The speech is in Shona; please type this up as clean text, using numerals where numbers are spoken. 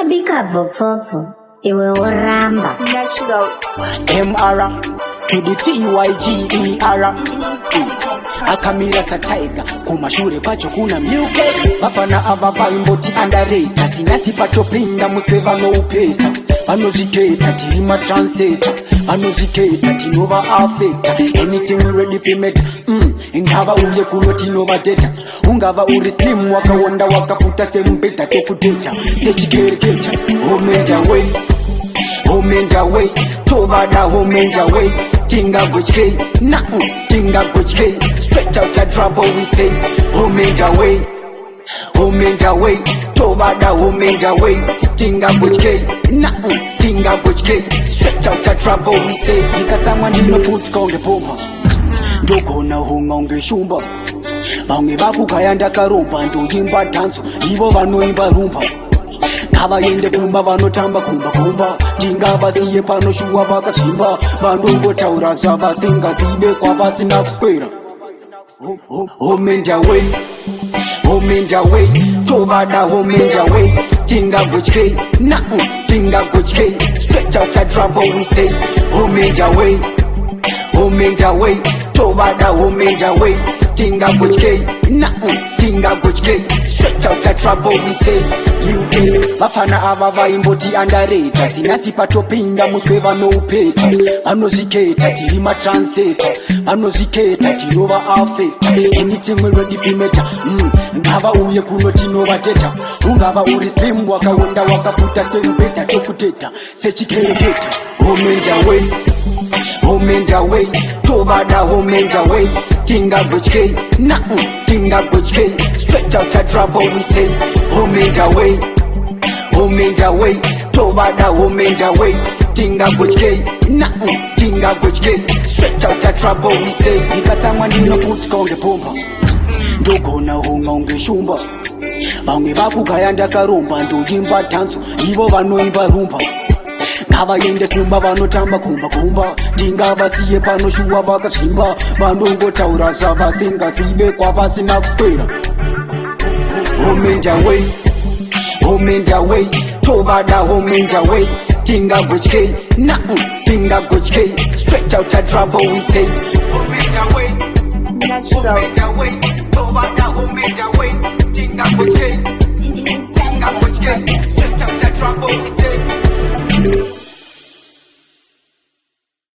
Wabika vofofo, iwe oramba. Natural. MR to the TYGER. Akamira sa tiger kumashure kwacho kuna mluke bapana ababa imboti underrated sinasi patopinda museva no upeta vanozviketa tiri matranslator vanozviketa tinova afeta anything we ready for make ingava uye kuno tinova data ungava uri slim wakaonda wakafuta semubhedha tokuteta sechikereketa homenda way tovada homenda way tinga gochke tinga gochke straight out of trouble we say homenda way tovada homenda way tinga gochke tinga gochke straight out of trouble we say nikatsamwa ndinoputka unge pompa ndogona hunga unge shumba vamwe vakugaya ndakaromba ndoimba dhanzo ivo vanoimba rumba ngavaende kumba vanotamba kumba ndingavasiye panoshuwa vakachimba vanongotaura zvavasingazive kwavasina kuswera homenda way tovada homenda way tingagochke tingagochke straight out of trouble we say homenda way tovada homenda way tingagochke straight out of trouble we say vapana ava vaimboti underrated sinasi patopinda muswe vanoupeta vanozviketa tiri matranslator vanozviketa tinova afeta anything we ready for meta ngava uye kuno tinova teta ungava uri slim wakaonda wakafuta semubhedha tokuteta sechikereketa homenda way tovada homenda way tingagochke straight out of trouble we say homenda way tovada homenda way tingagochke straight out of trouble we say nikatsamwa ndinoputka unge pompa ndogona hunga unge shumba vamwe vakugaya ndakaromba ndoimba dhanzo ivo vanoimba rumba ngavaende kumba vanotamba kumba ndingavasiye panoshuwa vakachimba vanongotaura zvavasingazive kwavasina kuswera homenda way tovada homenda way tingagochke straight out of trouble we say Natural.